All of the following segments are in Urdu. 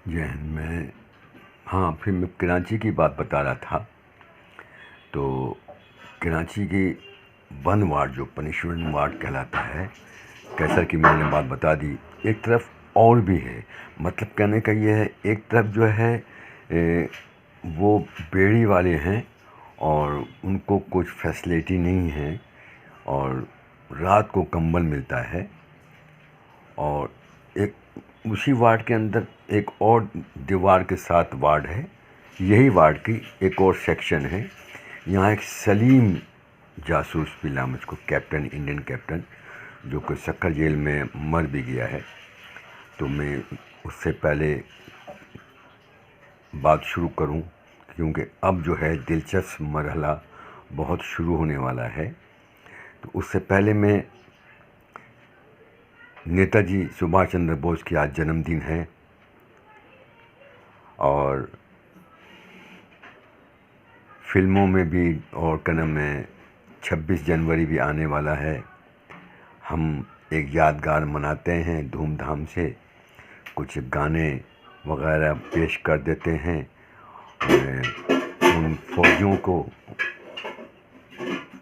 میں ہاں پھر میں کراچی کی بات بتا رہا تھا. تو کراچی کی بند وارڈ جو پنشمنٹ وارڈ کہلاتا ہے، کیسا کہ میں نے بات بتا دی. ایک طرف اور بھی ہے، مطلب کہنے کا یہ ہے، ایک طرف جو ہے وہ بیڑی والے ہیں اور ان کو کچھ فیسلٹی نہیں ہے، اور رات کو کمبل ملتا ہے. اور ایک اسی وارڈ کے اندر ایک اور دیوار کے ساتھ وارڈ ہے، یہی وارڈ کی ایک اور سیکشن ہے. یہاں ایک سلیم جاسوس ملا مجھ کو، کیپٹن، انڈین کیپٹن، جو کہ سکھر جیل میں مر بھی گیا ہے. تو میں اس سے پہلے بات شروع کروں، کیونکہ اب جو ہے دلچسپ مرحلہ بہت شروع ہونے والا ہے. تو اس سے پہلے میں نیتا جی سبھاش چندر بوس کی آج جنم دن ہے، اور فلموں میں بھی، اور کیا نام ہے، 26 جنوری بھی آنے والا ہے. ہم ایک یادگار مناتے ہیں دھوم دھام سے، کچھ گانے وغیرہ پیش کر دیتے ہیں، ان فوجیوں کو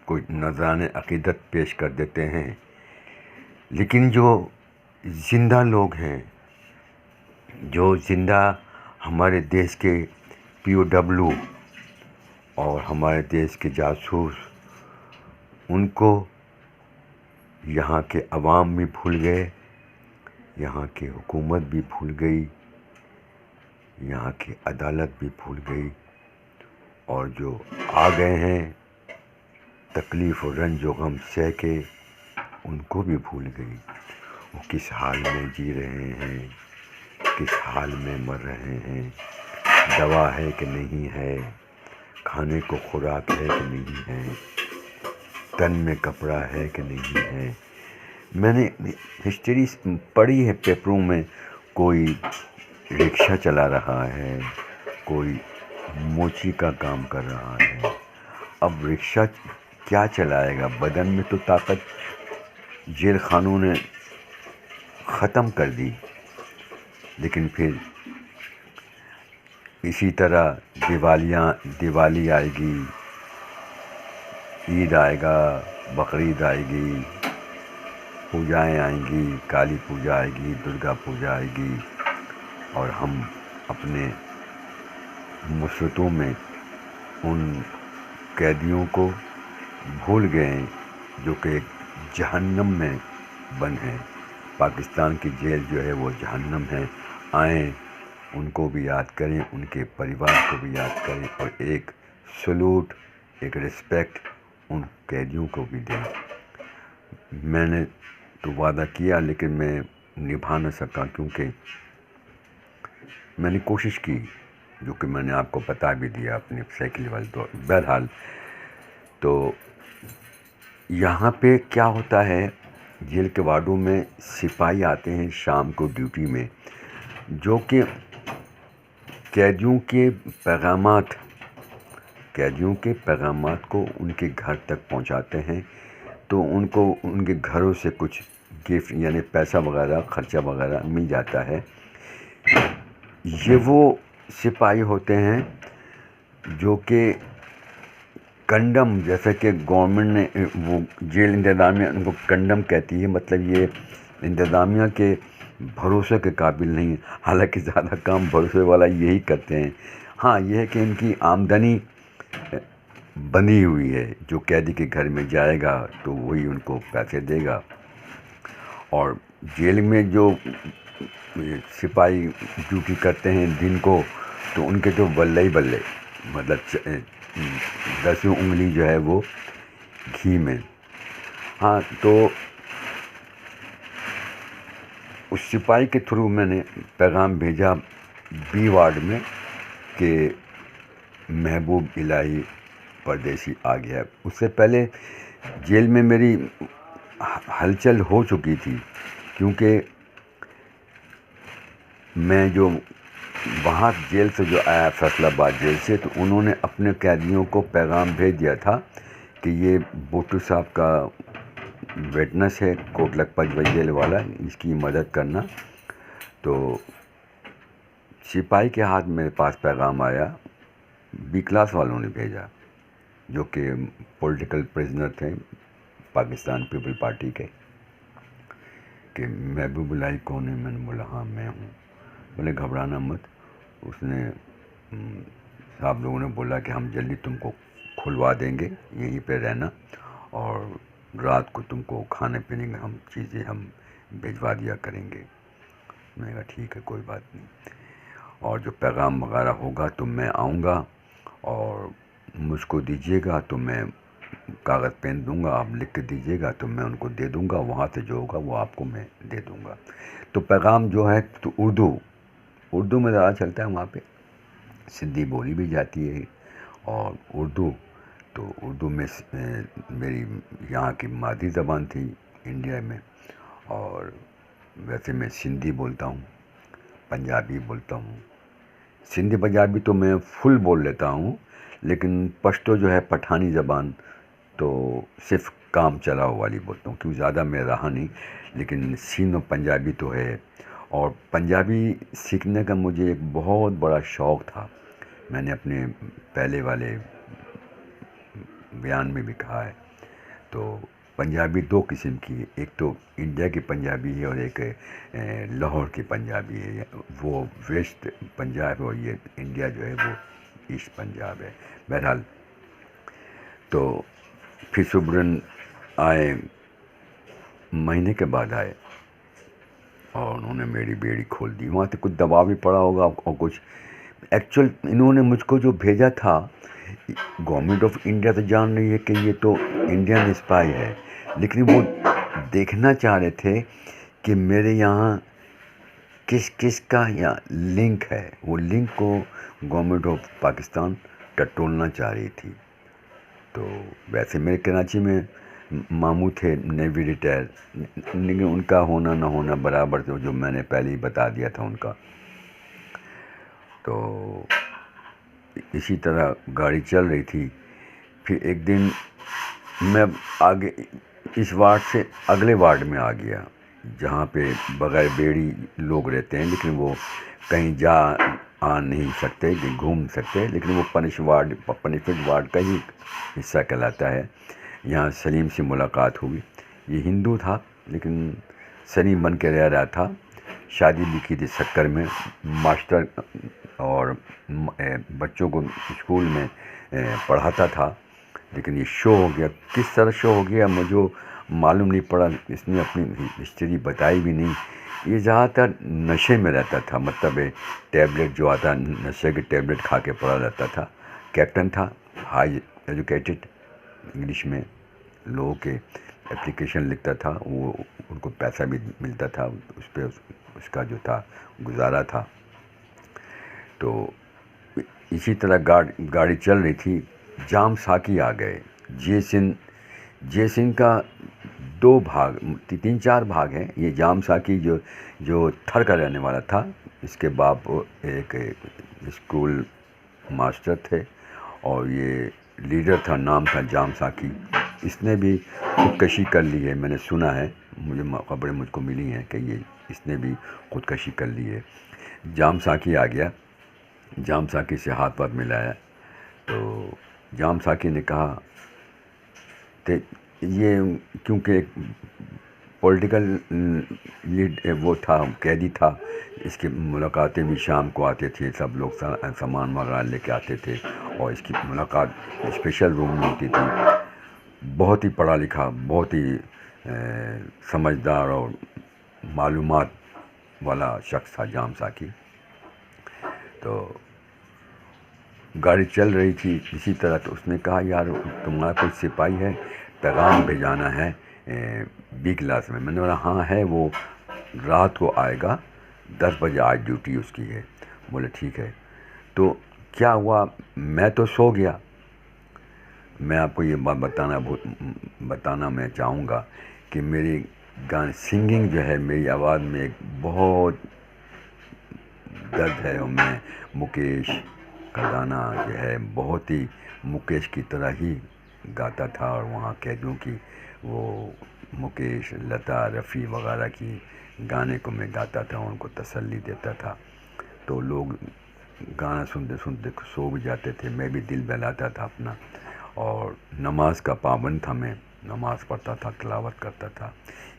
کوئی نذرانِ عقیدت پیش کر دیتے ہیں. لیکن جو زندہ لوگ ہیں، جو زندہ ہمارے دیش کے پی او ڈبلو اور ہمارے دیش کے جاسوس، ان کو یہاں کے عوام بھی بھول گئے، یہاں کی حکومت بھی بھول گئی، یہاں کی عدالت بھی بھول گئی، اور جو آ گئے ہیں تکلیف و رنج و غم سہ کے، ان کو بھی بھول گئی. وہ کس حال میں جی رہے ہیں، کس حال میں مر رہے ہیں، دوا ہے کہ نہیں ہے، کھانے کو خوراک ہے کہ نہیں ہے، تن میں کپڑا ہے کہ نہیں ہے. میں نے ہسٹری پڑھی ہے پیپروں میں، کوئی رکشہ چلا رہا ہے، کوئی موچی کا کام کر رہا ہے. اب رکشہ کیا چلائے گا؟ بدن میں تو طاقت جیل خانوں نے ختم کر دی. لیکن پھر اسی طرح دیوالی آئے گی، عید آئے گا، بقرعید آئے گی، پوجائیں آئیں گی، کالی پوجا آئے گی، درگا پوجا آئے گی، اور ہم اپنے مصیبتوں میں ان قیدیوں کو بھول گئے ہیں جو کہ ایک جہنم میں بند ہیں. پاکستان کی جیل جو ہے وہ جہنم ہے. آئیں ان کو بھی یاد کریں، ان کے پریوار کو بھی یاد کریں، اور ایک سلوٹ، ایک رسپیکٹ ان قیدیوں کو بھی دیں. میں نے تو وعدہ کیا، لیکن میں نبھا نہ سکا، کیونکہ میں نے کوشش کی، جو کہ میں نے آپ کو بتا بھی دیا اپنے سائیکل والے دور. بہرحال تو یہاں پہ کیا ہوتا ہے، جیل کے وارڈوں میں سپاہی آتے ہیں شام کو ڈیوٹی میں، جو کہ قیدیوں کے پیغامات کو ان کے گھر تک پہنچاتے ہیں. تو ان کو ان کے گھروں سے کچھ گفٹ، یعنی پیسہ وغیرہ، خرچہ وغیرہ مل جاتا ہے. یہ وہ سپاہی ہوتے ہیں جو کہ کنڈم، جیسا کہ گورنمنٹ نے، وہ جیل انتظامیہ ان کو کنڈم کہتی ہے، مطلب یہ انتظامیہ کے بھروسے کے قابل نہیں. حالانکہ زیادہ کام بھروسے والا یہی کرتے ہیں. ہاں یہ ہے کہ ان کی آمدنی بندھی ہوئی ہے، جو قیدی کے گھر میں جائے گا تو وہی ان کو پیسے دے گا. اور جیل میں جو سپاہی ڈیوٹی کرتے ہیں دن کو، تو ان کے تو بلے ہی بلے، مطلب 10ویں انگلی جو ہے وہ گھی میں. ہاں تو اس سپاہی کے تھرو میں نے پیغام بھیجا بی وارڈ میں کہ محبوب الہی پردیسی آ گیا. اس سے پہلے جیل میں میری ہلچل ہو چکی تھی، کیونکہ میں جو وہاں جیل سے جو آیا، فیصل آباد جیل سے، تو انہوں نے اپنے قیدیوں کو پیغام بھیج دیا تھا کہ یہ بھٹو صاحب کا وٹنس ہے، کوٹ لکھپت جیل والا، اس کی مدد کرنا. تو سپاہی کے ہاتھ میرے پاس پیغام آیا، بی کلاس والوں نے بھیجا، جو کہ پولیٹیکل پریزنر تھے پاکستان پیپل پارٹی کے، کہ محبوب الہی کون ہے؟ میں نے بولا ہاں میں ہوں۔ بولے گھبرانا مت۔ اس نے صاحب لوگوں نے بولا کہ ہم جلدی تم کو کھلوا دیں گے، یہیں پہ رہنا، اور رات کو تم کو کھانے پینے کی ہم چیزیں ہم بھیجوا دیا کریں گے۔ میں نے کہا ٹھیک ہے کوئی بات نہیں، اور جو پیغام وغیرہ ہوگا تو میں آؤں گا اور مجھ کو دیجیے گا تو میں کاغذ پین دوں گا، آپ لکھ کے دیجیے گا تو میں ان کو دے دوں گا، وہاں سے جو ہوگا وہ آپ کو میں دے دوں گا۔ تو پیغام جو ہے تو اردو میں زیادہ چلتا ہے وہاں پہ، سندھی بولی بھی جاتی ہے اور اردو، تو اردو میں میری یہاں کی مادری زبان تھی انڈیا میں، اور ویسے میں سندھی بولتا ہوں، پنجابی بولتا ہوں۔ سندھی پنجابی تو میں فل بول لیتا ہوں، لیکن پشتو جو ہے پٹھانی زبان تو صرف کام چلاؤ والی بولتا ہوں، کیونکہ زیادہ میں رہا نہیں، لیکن سندھ و پنجابی تو ہے۔ اور پنجابی سیکھنے کا مجھے ایک بہت بڑا شوق تھا، میں نے اپنے پہلے والے بیان میں بھی کہا ہے۔ تو پنجابی دو قسم کی ہے، ایک تو انڈیا کی پنجابی ہے اور ایک لاہور کی پنجابی ہے، وہ ویسٹ پنجاب ہے اور یہ انڈیا جو ہے وہ ایسٹ پنجاب ہے۔ بہرحال تو پھر صبرن آئے، مہینے کے بعد آئے، اور انہوں نے میری بیڑی کھول دی۔ وہاں سے کچھ دباؤ بھی پڑا ہوگا اور کچھ ایکچوئل انہوں نے مجھ کو جو بھیجا تھا، گورنمنٹ آف انڈیا تو جان رہی ہے کہ یہ تو انڈین اسپائی ہے، لیکن وہ دیکھنا چاہ رہے تھے کہ میرے یہاں کس کس کا یا لنک ہے، وہ لنک کو گورنمنٹ آف پاکستان ٹٹولنا چاہ رہی تھی۔ تو ویسے میرے کراچی میں ماموں تھے نیوی ریٹائر، لیکن ان کا ہونا نہ ہونا برابر تھا، جو میں نے پہلے ہی بتا دیا تھا ان کا۔ تو اسی طرح گاڑی چل رہی تھی، پھر ایک دن میں آگے اس وارڈ سے اگلے وارڈ میں آ گیا، جہاں پہ بغیر بیڑی لوگ رہتے ہیں، لیکن وہ کہیں جا آ نہیں سکتے، گھوم سکتے، لیکن وہ پنشمنٹ وارڈ کا ہی حصہ کہلاتا ہے۔ یہاں سلیم سے ملاقات ہوئی، یہ ہندو تھا لیکن سلیم بن کے رہ رہا تھا، شادی لکھی تھی سکر میں، ماسٹر اور بچوں کو اسکول میں پڑھاتا تھا، لیکن یہ شو ہو گیا۔ کس طرح شو ہو گیا مجھے معلوم نہیں پڑا، اس نے اپنی ہسٹری بتائی بھی نہیں۔ یہ زیادہ تر نشے میں رہتا تھا، مطلب ٹیبلٹ جو آتا، نشے کے ٹیبلٹ کھا کے پڑا رہتا تھا۔ کیپٹن تھا، ہائی ایجوکیٹڈ، انگلش میں لوگوں کے اپلیکیشن لکھتا تھا، وہ ان کو پیسہ بھی ملتا تھا، اس پہ اس کا جو تھا گزارا تھا۔ تو اسی طرح گاڑی چل رہی تھی، جام ساکی آ گئے۔ جے سنگھ کا دو بھاگ، تین چار بھاگ ہیں۔ یہ جام ساکی جو تھر کا رہنے والا تھا، اس کے باپ ایک اسکول ماسٹر تھے، اور یہ لیڈر تھا، نام تھا جام ساکی۔ اس نے بھی خودکشی کر لی ہے، میں نے سنا ہے، خبریں مجھ کو ملی ہیں کہ اس نے بھی خودکشی کر لی ہے۔ جام ساکی آ گیا، جام ساکی سے ہاتھ پاؤں ملایا، تو جام ساکی نے کہا کہ یہ کیونکہ ایک پولیٹیکل وہ تھا، قیدی تھا، اس کی ملاقاتیں بھی شام کو آتے تھے، سب لوگ سامان وغیرہ لے کے آتے تھے، اور اس کی ملاقات اسپیشل روم میں ہوتی تھی۔ بہت ہی پڑھا لکھا، بہت ہی سمجھدار اور معلومات والا شخص تھا جام ساکی۔ تو گاڑی چل رہی تھی اسی طرح، تو اس نے کہا یار تمہارا کوئی سپاہی ہے، پیغام بھیجانا ہے بی کلاس میں۔ میں نے بولا ہاں ہے، وہ رات کو آئے گا، 10 بجے آج ڈیوٹی اس کی ہے۔ بولے ٹھیک ہے۔ تو کیا ہوا، میں تو سو گیا۔ میں آپ کو یہ بات بتانا میں چاہوں گا کہ میری سنگنگ جو ہے، میری آواز میں ایک بہت درد ہے، اور میں مکیش کا گانا جو ہے بہت ہی مکیش کی طرح ہی گاتا تھا، اور وہاں قیدیوں کی وہ مکیش، لتا، رفیع وغیرہ کی گانے کو میں گاتا تھا، ان کو تسلی دیتا تھا۔ تو لوگ گانا سنتے سنتے سو بھی جاتے تھے، میں بھی دل بہلاتا تھا اپنا، اور نماز کا پابند تھا، میں نماز پڑھتا تھا، تلاوت کرتا تھا۔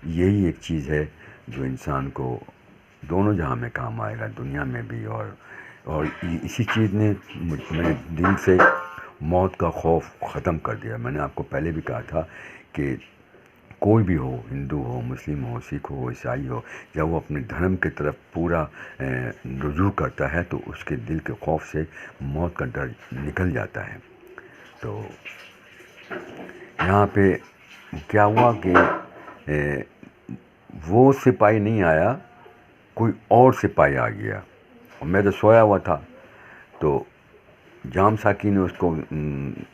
یہی ایک چیز ہے جو انسان کو دونوں جہاں میں کام آئے گا، دنیا میں بھی، اور اسی چیز نے میرے دل سے موت کا خوف ختم کر دیا۔ میں نے آپ کو پہلے بھی کہا تھا کہ کوئی بھی ہو، ہندو ہو، مسلم ہو، سکھ ہو، عیسائی ہو، جب وہ اپنے دھرم کی طرف پورا رجوع کرتا ہے تو اس کے دل کے خوف سے موت کا ڈر نکل جاتا ہے۔ تو یہاں پہ کیا ہوا کہ وہ سپاہی نہیں آیا، کوئی اور سپاہی آ گیا، اور میں تو سویا ہوا تھا۔ تو جام ساکی نے اس کو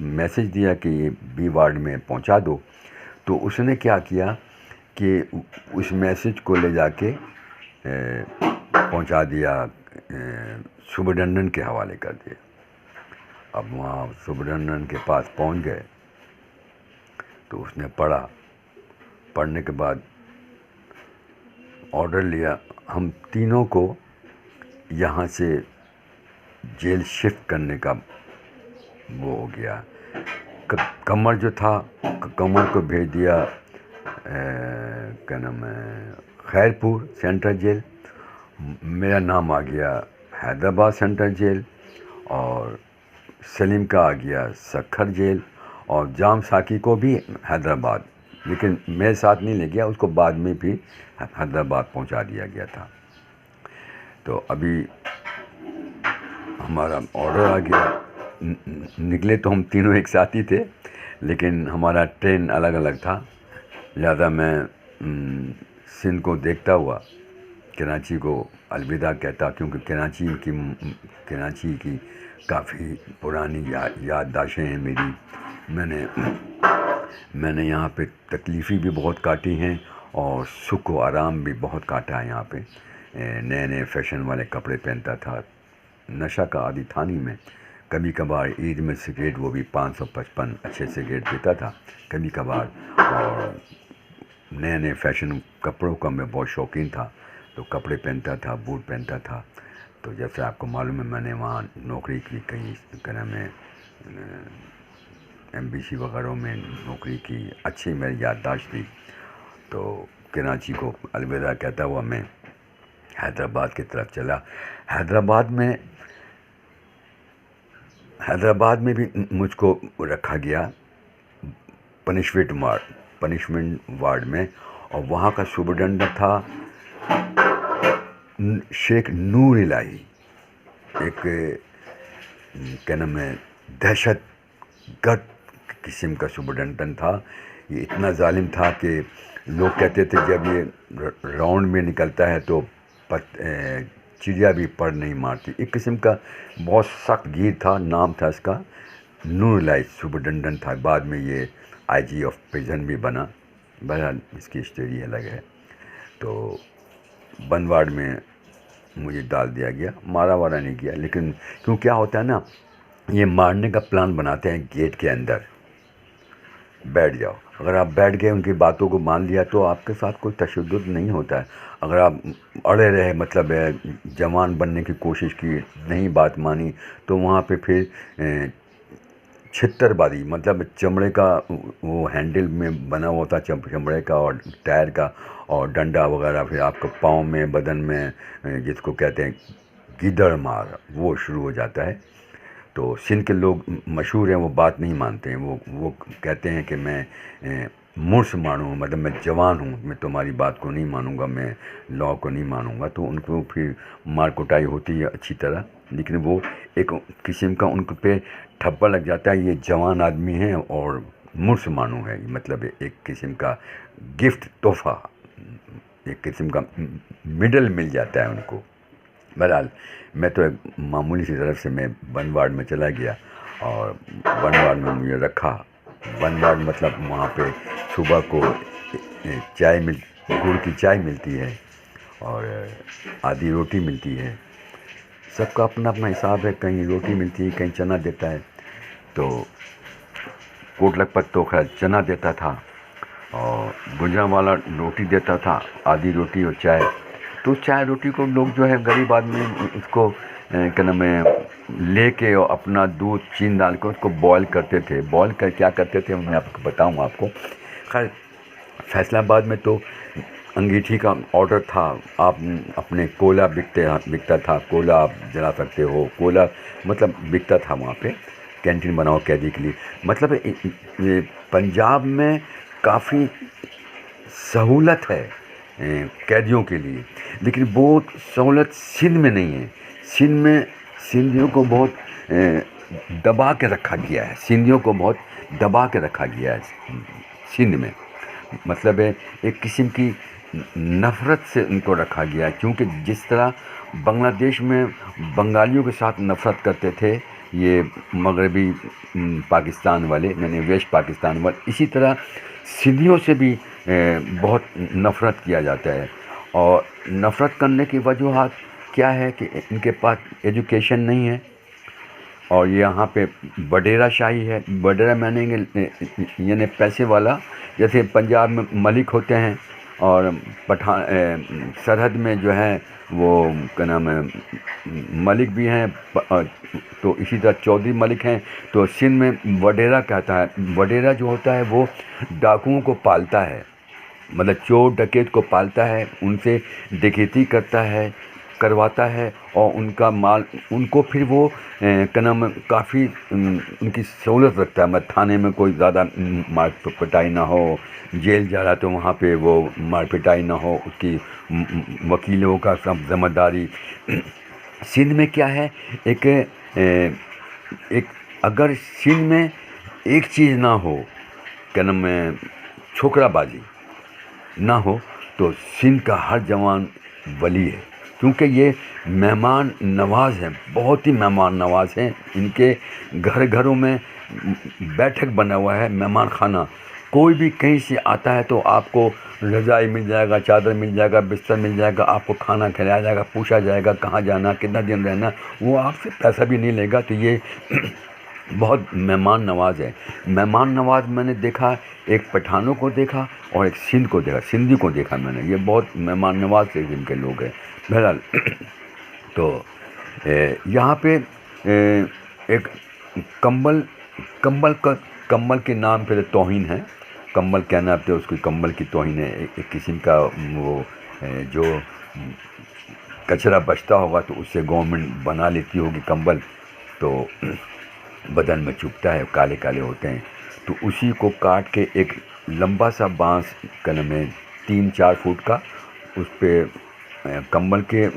میسج دیا کہ یہ بی وارڈ میں پہنچا دو، تو اس نے کیا کیا کہ اس میسج کو لے جا کے پہنچا دیا، سپرنٹنڈنٹ کے حوالے کر دیا۔ اب وہاں سپرنٹنڈنٹ کے پاس پہنچ گئے تو اس نے پڑھنے کے بعد آرڈر لیا، ہم تینوں کو یہاں سے جیل شفٹ کرنے کا وہ ہو گیا۔ قمر جو تھا، قمر کو بھیج دیا کیا نام ہے، خیرپور سینٹرل جیل، میرا نام آ گیا حیدرآباد سینٹرل جیل، اور سلیم کا آ گیا سکھر جیل، اور جام ساکی کو بھی حیدرآباد، لیکن میرے ساتھ نہیں لے گیا، اس کو بعد میں بھی حیدرآباد پہنچا دیا گیا تھا۔ تو ابھی ہمارا آرڈر آ گیا، نکلے تو ہم تینوں ایک ساتھ ہی تھے، لیکن ہمارا ٹرین الگ الگ تھا، لہذا میں سندھ کو دیکھتا ہوا کراچی کو الوداع کہتا، کیونکہ کراچی کی کافی پرانی یادداشتیں ہیں میری۔ میں نے یہاں پہ تکلیفیں بھی بہت کاٹی ہیں، اور سکھ و آرام بھی بہت کاٹا ہے یہاں پہ۔ نئے نئے فیشن والے کپڑے پہنتا تھا، نشہ کا عادی تھا نہیں میں، کبھی کبھار عید میں سگریٹ، وہ بھی 555 اچھے سگریٹ پیتا تھا کبھی کبھار، اور نئے نئے فیشن کپڑوں کا میں بہت شوقین تھا، تو کپڑے پہنتا تھا، بوٹ پہنتا تھا۔ تو جیسے آپ کو معلوم ہے میں نے وہاں نوکری کی، کہیں کیا نام ہے MBC وغیرہ میں نوکری کی، اچھی میری یادداشت تھی۔ تو کراچی کو الوداع کہتا ہوا میں حیدرآباد کی طرف چلا۔ حیدرآباد میں بھی مجھ کو رکھا گیا پنشمنٹ وارڈ میں، اور وہاں کا سپرنٹنڈنٹ تھا شیخ نور الہی، ایک کیا نام ہے دہشت گرد قسم کا سپرنٹنڈنٹ تھا۔ یہ اتنا ظالم تھا کہ لوگ کہتے تھے جب یہ راؤنڈ میں نکلتا ہے تو چڑیا بھی پر نہیں مارتی، ایک قسم کا بہت سخت گیر تھا۔ نام تھا اس کا نور الہی، سپرنٹنڈنٹ تھا، بعد میں یہ IG آف پریزن بھی بنا، بہرحال اس کی اسٹوری الگ ہے۔ تو بند وارڈ میں مجھے ڈال دیا گیا، مارا وارا نہیں کیا، لیکن کیوں کیا ہوتا ہے نا، یہ مارنے کا پلان بناتے ہیں گیٹ کے اندر، بیٹھ جاؤ، اگر آپ بیٹھ گئے ان کی باتوں کو مان لیا تو آپ کے ساتھ کوئی تشدد نہیں ہوتا ہے، اگر آپ اڑے رہے، مطلب جوان بننے کی کوشش کی، نہیں بات مانی، تو وہاں پہ پھر چھتر بازی، مطلب چمڑے کا وہ ہینڈل میں بنا ہوا تھا چمڑے کا اور ٹائر کا، اور ڈنڈا وغیرہ، پھر آپ کو پاؤں میں، بدن میں، جس کو کہتے ہیں گیدڑ مار، وہ شروع ہو جاتا ہے۔ تو سندھ کے لوگ مشہور ہیں، وہ بات نہیں مانتے ہیں، وہ کہتے ہیں کہ میں مرس مانوں ہوں، مطلب میں جوان ہوں، میں تمہاری بات کو نہیں مانوں گا، میں لاء کو نہیں مانوں گا، تو ان کو پھر مار کٹائی ہوتی ہے اچھی طرح، لیکن وہ ایک قسم کا ان پہ ٹھپا لگ جاتا ہے، یہ جوان آدمی ہیں اور مرس مانو ہے، مطلب ایک قسم کا گفٹ، تحفہ، ایک قسم کا میڈل مل جاتا ہے ان کو۔ بہرحال میں تو ایک معمولی سی طرف سے میں بند وارڈ میں چلا گیا، اور بند وارڈ میں مجھے رکھا۔ بند وارڈ مطلب وہاں پہ صبح کو چائے گڑ کی چائے ملتی ہے، اور آدھی روٹی ملتی ہے، سب کا اپنا اپنا حساب ہے، کہیں روٹی ملتی ہے، کہیں چنا دیتا ہے۔ تو کوٹ لکھپت تو خیر چنا دیتا تھا، اور گجرا والا روٹی دیتا تھا، آدھی روٹی اور چائے۔ تو تو چائے روٹی کو لوگ جو ہے غریب آدمی اس کو کیا نام ہے لے کے اور اپنا دودھ چینی ڈال کے اس کو بوائل کرتے تھے. بوائل کر کیا کرتے تھے میں آپ کو بتاؤں آپ کو. خیر فیصل آباد میں تو انگیٹھی کا آرڈر تھا. آپ اپنے کوئلہ بکتا تھا, کوئلہ آپ جلا سکتے ہو, کوئلہ مطلب بکتا تھا وہاں پہ. کینٹین بناؤ قیدی کے لیے. مطلب پنجاب میں کافی سہولت ہے قیدیوں کے لیے, لیکن وہ سہولت سندھ میں نہیں ہے. سندھ میں سندھیوں کو بہت دبا کے رکھا گیا ہے. سندھیوں کو بہت دبا کے رکھا گیا ہے سندھ میں. مطلب ہے ایک قسم کی نفرت سے ان کو رکھا گیا ہے, کیونکہ جس طرح بنگلہ دیش میں بنگالیوں کے ساتھ نفرت کرتے تھے یہ مغربی پاکستان والے, یعنی ویسٹ پاکستان والے, اسی طرح سندھیوں سے بھی بہت نفرت کیا جاتا ہے. اور نفرت کرنے کی وجوہات کیا ہے کہ ان کے پاس ایجوکیشن نہیں ہے, اور یہاں پہ وڈیرا شاہی ہے. وڈیرا معنی یعنی پیسے والا. جیسے پنجاب میں ملک ہوتے ہیں اور سرحد میں جو ہے وہ کیا نام ہے ملک بھی ہیں, تو اسی طرح چودھری ملک ہیں. تو سندھ میں وڈیرا کہتا ہے. وڈیرا جو ہوتا ہے وہ ڈاکوؤں کو پالتا ہے, مطلب چور ڈکیت کو پالتا ہے, ان سے ڈکیتی کرواتا ہے, اور ان کا مال ان کو پھر وہ کیا نام کافی ان کی سہولت رکھتا ہے. مطلب تھانے میں کوئی زیادہ مار پٹائی نہ ہو, جیل جا رہا تو وہاں پہ وہ مار پٹائی نہ ہو, اس کی وکیلوں کا سب ذمہ داری. سندھ میں کیا ہے ایک اگر سندھ میں ایک چیز نہ ہو, کیا نام ہے چھوکرا بازی نہ ہو, تو سندھ کا ہر جوان ولی ہے, کیونکہ یہ مہمان نواز ہیں, بہت ہی مہمان نواز ہیں. ان کے گھروں میں بیٹھک بنا ہوا ہے, مہمان خانہ. کوئی بھی کہیں سے آتا ہے تو آپ کو رضائی مل جائے گا, چادر مل جائے گا, بستر مل جائے گا, آپ کو کھانا کھلایا جائے گا, پوچھا جائے گا کہاں جانا, کتنا دن رہنا. وہ آپ سے پیسہ بھی نہیں لے گا. تو یہ بہت مہمان نواز ہے. مہمان نواز میں نے دیکھا, ایک پٹھانوں کو دیکھا اور ایک سندھ کو دیکھا, سندھی کو دیکھا میں نے. یہ بہت مہمان نواز قسم کے لوگ ہیں. بہرحال تو یہاں پہ ایک کمبل کے نام پہ توہین ہے. کمبل کہنا پہ اس کی کمبل کی توہین ہے. ایک قسم کا وہ جو کچرا بچتا ہوگا تو اس سے گورنمنٹ بنا لیتی ہوگی کمبل, تو بدن میں چبھتا ہے, کالے کالے ہوتے ہیں. تو اسی کو کاٹ کے ایک لمبا سا بانس کلم ہے 3-4 فٹ کا, اس پہ کمبل کے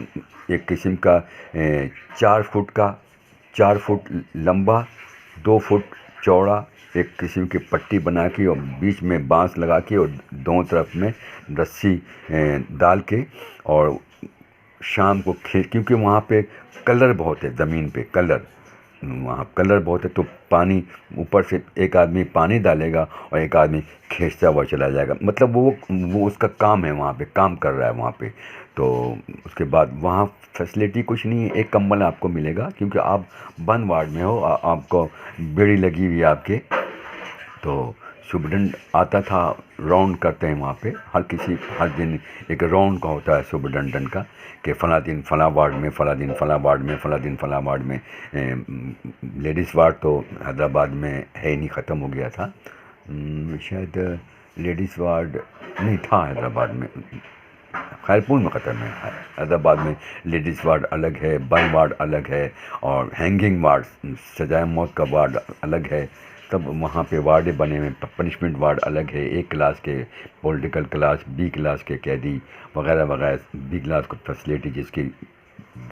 ایک قسم کا 4 فٹ لمبا 2 فٹ چوڑا ایک قسم کی پٹی بنا کے, اور بیچ میں بانس لگا کے, اور دونوں طرف میں رسی ڈال کے, اور شام کو کیونکہ وہاں پہ کلر بہت ہے, زمین پہ وہاں کلر بہت ہے, تو پانی اوپر سے ایک آدمی پانی ڈالے گا اور ایک آدمی کھینچتا ہوا چلا جائے گا. مطلب وہ اس کا کام ہے, وہاں پہ کام کر رہا ہے وہاں پہ. تو اس کے بعد وہاں فیسلٹی کچھ نہیں ہے, ایک کمبل آپ کو ملے گا کیونکہ آپ بند وارڈ میں ہو, آپ کو بیڑی لگی ہوئی ہے آپ کے. تو سپرڈنٹ آتا تھا, راؤنڈ کرتے ہیں وہاں پہ, ہر دن ایک راؤنڈ کا ہوتا ہے سپرڈنٹن کا, کہ فلاں دن فلاں وارڈ میں, فلاں دن فلاں وارڈ میں, فلاں دن فلاں وارڈ میں. لیڈیز وارڈ تو حیدرآباد میں ہے ہی نہیں, ختم ہو گیا تھا شاید. لیڈیز وارڈ نہیں تھا حیدرآباد میں, خیرپور میں ختم ہے. حیدرآباد میں لیڈیز وارڈ الگ ہے, بند وارڈ الگ ہے, اور ہینگنگ وارڈ سزائے موت کا وارڈ الگ ہے. تب وہاں پہ وارڈیں بنے ہوئے, پنشمنٹ وارڈ الگ ہے. ایک کلاس کے پولیٹیکل کلاس, بی کلاس کے قیدی وغیرہ وغیرہ. بی کلاس کو فیسلٹی جس کی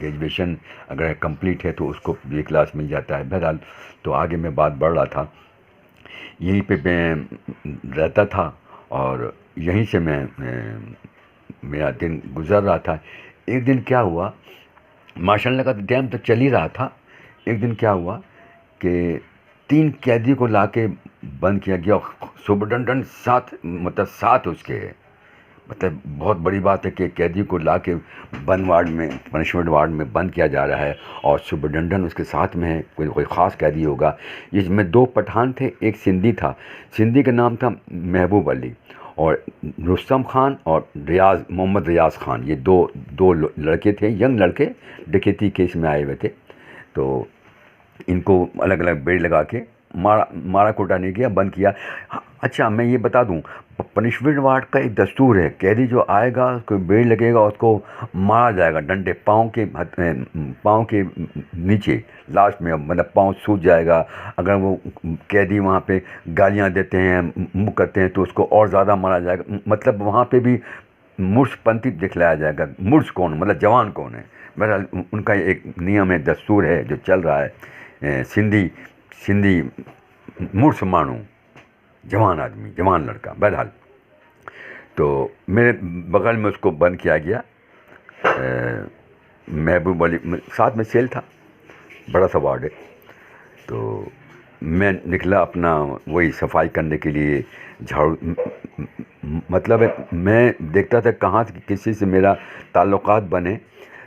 گریجویشن اگر کمپلیٹ ہے تو اس کو بی کلاس مل جاتا ہے. بہرحال تو آگے میں بات بڑھ رہا تھا, یہیں پہ میں رہتا تھا اور یہیں سے میرا دن گزر رہا تھا. ایک دن کیا ہوا, ماشاء اللہ کا ٹائم تو چل ہی رہا تھا. ایک دن کیا ہوا کہ 3 قیدی کو لا کے بند کیا گیا. سپرڈنٹن ساتھ اس کے, مطلب بہت بڑی بات ہے کہ قیدی کو لا کے بند وارڈ میں, پنشمنٹ وارڈ میں بند کیا جا رہا ہے, اور سپرڈنٹن اس کے ساتھ میں ہے. کوئی خاص قیدی ہوگا. اس میں 2 پٹھان تھے, ایک سندھی تھا. سندھی کا نام تھا محبوب علی, اور رستم خان اور محمد ریاض خان، یہ دو لڑکے تھے، ینگ لڑکے، ڈکیتی کیس میں آئے ہوئے تھے. تو ان کو الگ الگ بیڑ لگا کے مارا کوٹا نہیں کیا، بند کیا. اچھا میں یہ بتا دوں، پنشمنٹ وارڈ کا ایک دستور ہے، قیدی جو آئے گا اس کو بیڑ لگے گا، اس کو مارا جائے گا ڈنڈے پاؤں کے نیچے لاسٹ میں، مطلب پاؤں سوج جائے گا. اگر وہ قیدی وہاں پہ گالیاں دیتے ہیں، منہ کرتے ہیں، تو اس کو اور زیادہ مارا جائے گا. مطلب وہاں پہ بھی مرش پنتھی دکھلایا جائے گا، مرش کون مطلب جوان کون ہے. بہرحال ان کا ایک نیم ہے، دستور ہے جو چل رہا ہے. سندھی مرس مانو، جوان آدمی، جوان لڑکا. بہرحال تو میرے بغل میں اس کو بند کیا گیا. محبوب علی ساتھ میں سیل تھا، بڑا سا وارڈ ہے. تو میں نکلا اپنا وہی صفائی کرنے کے لیے، جھاڑو، مطلب میں دیکھتا تھا کہاں سے کسی سے میرا تعلقات بنے،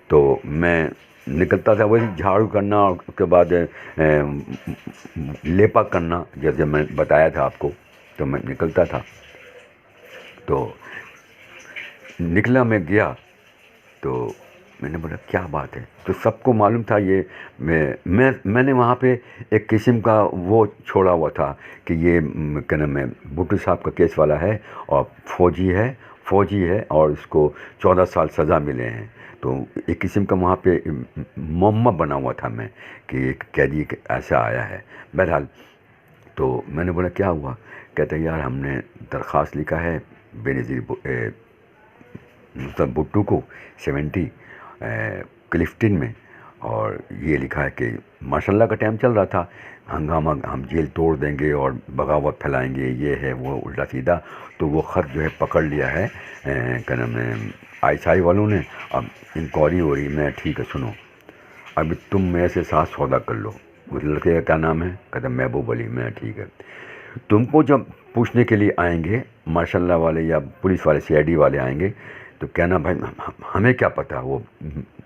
تو میں نکلتا تھا وہی جھاڑو کرنا، اور اس کے بعد لیپا کرنا، جیسے میں بتایا تھا آپ کو. تو میں نکلتا تھا، تو نکلا، میں گیا تو میں نے بولا کیا بات ہے. تو سب کو معلوم تھا یہ میں نے وہاں پہ ایک قسم کا وہ چھوڑا ہوا تھا کہ یہ کیا نام ہے، بھٹو صاحب کا کیس والا ہے اور فوجی ہے اور اس کو 14 سال سزا ملے ہیں. تو ایک قسم کا وہاں پہ معمہ بنا ہوا تھا میں کہ ایک قیدی ایسا آیا ہے. بہرحال تو میں نے بولا کیا ہوا. کہتے یار ہم نے درخواست لکھا ہے بے نظیر مطلب بھٹو کو 70 کلفٹن میں، اور یہ لکھا ہے کہ ماشاء اللہ کا ٹائم چل رہا تھا، ہنگامہ، ہم جیل توڑ دیں گے اور بغاوت پھیلائیں گے، یہ ہے وہ الٹا سیدھا. تو وہ خط جو ہے پکڑ لیا ہے کیا نام ہے ISI والوں نے. اب انکوائری ہو رہی. میں ٹھیک ہے سنو، ابھی تم میرے سے ساتھ سودا کر لو. اس لڑکے کا کیا نام ہے؟ کہتا محبوب علی. میں ٹھیک ہے، تم کو جب پوچھنے کے لیے آئیں گے ماشاء اللہ والے یا پولیس والے CID والے آئیں گے تو کہنا بھائی ہمیں کیا پتہ، وہ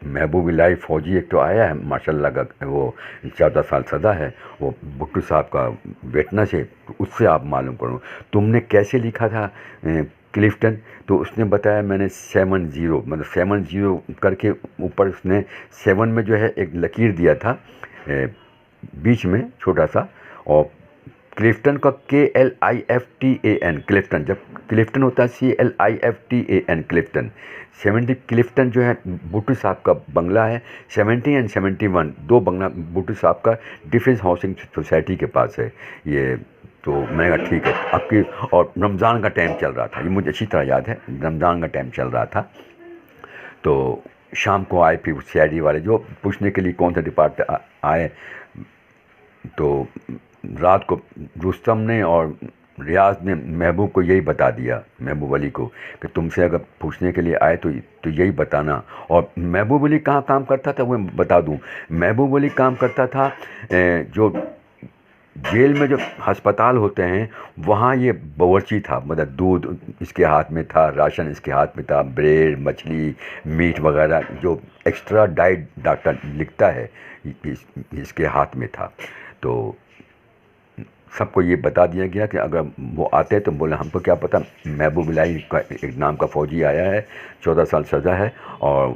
محبوب اللہ فوجی ایک تو آیا ہے ماشاء اللہ کا، وہ 14 سال سزا ہے، وہ بھٹو صاحب کا وٹنس ہے، اس سے آپ معلوم کرو تم نے کیسے لکھا تھا کلفٹن. تو اس نے بتایا میں نے 70 مطلب 70 کر کے اوپر اس نے 7 میں جو ہے ایک لکیر دیا تھا بیچ میں چھوٹا سا، اور کلفٹن کا KLIFTAN کلفٹن، جب کلفٹن ہوتا ہے CLIFTAN کلفٹن. 70 کلفٹن جو ہے بھٹو صاحب کا بنگلہ ہے. 70 اور 71 دو بنگلہ بھٹو صاحب کا ڈیفنس ہاؤسنگ سوسائٹی کے پاس ہے یہ. تو میں نے کہا ٹھیک ہے آپ کی. اور رمضان کا ٹائم چل رہا تھا، یہ مجھے اچھی طرح یاد ہے، رمضان کا ٹائم چل رہا تھا. تو شام کو آئے پھر CID والے جو پوچھنے کے لیے کون سا ڈپارٹمنٹ آئے. تو رات کو رستم نے اور ریاض نے محبوب کو یہی بتا دیا، محبوب علی کو، کہ تم سے اگر پوچھنے کے لیے آئے تو یہی بتانا. اور محبوب علی کہاں کام کرتا تھا وہ بتا دوں. محبوب علی کام کرتا تھا جو جیل میں جو ہسپتال ہوتے ہیں وہاں یہ باورچی تھا. مطلب دودھ اس کے ہاتھ میں تھا، راشن اس کے ہاتھ میں تھا، بریڈ، مچھلی، میٹ وغیرہ جو ایکسٹرا ڈائٹ ڈاکٹر لکھتا ہے اس کے ہاتھ میں تھا. تو سب کو یہ بتا دیا گیا کہ اگر وہ آتے تو بولے ہم کو کیا پتہ، محبوب اللہ کا ایک نام کا فوجی آیا ہے، 14 سال سزا ہے، اور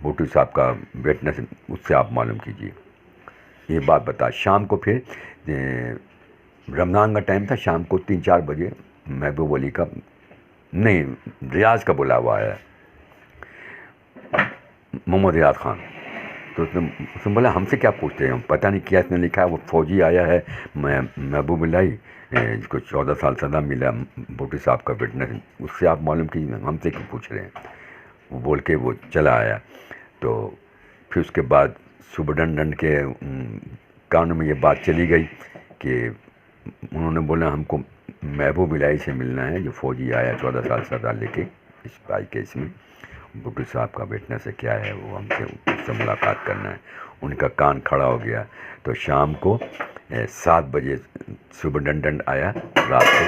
بھٹو صاحب کا وٹنس، اس سے آپ معلوم کیجیے. یہ بات بتا. شام کو پھر رمضان کا ٹائم تھا، شام کو 3-4 بجے محبوب علی کا نہیں ریاض کا بلاوا آیا، محمد ریاض خان. تو اس نے بولا ہم سے کیا پوچھتے ہیں، پتہ نہیں کیا اس نے لکھا ہے، وہ فوجی آیا ہے محبوب اللہ جس کو 14 سال سزا ملا، بھٹو صاحب کا وٹنس، اس سے آپ معلوم کیجیے، ہم سے کیوں پوچھ رہے ہیں. وہ بول کے وہ چلا آیا. تو پھر اس کے بعد سپرنٹنڈنٹ کے کانوں میں یہ بات چلی گئی کہ انہوں نے بولا ہم کو محبوب الہی سے ملنا ہے جو فوجی آیا 14 سال سزا لے کے اس بائی کیس میں، بھٹو صاحب کا وٹنس ہے، کیا ہے وہ، ہم سے اس سے ملاقات کرنا ہے. ان کا کان کھڑا ہو گیا. تو شام کو 7 بجے سپرنٹنڈنٹ آیا رات کو.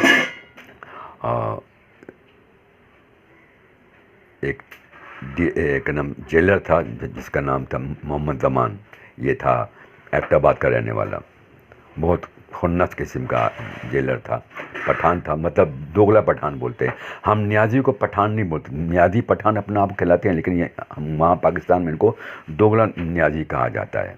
ایک نام جیلر تھا جس کا نام تھا محمد زمان، یہ تھا ایبٹ آباد کا رہنے والا، بہت خنس قسم کا جیلر تھا، پٹھان تھا، مطلب دوگلا پٹھان بولتے ہیں ہم نیازی کو، پٹھان نہیں بولتے، نیازی پٹھان اپنا آپ کہلاتے ہیں، لیکن یہ ہم وہاں پاکستان میں ان کو دوگلا نیازی کہا جاتا ہے۔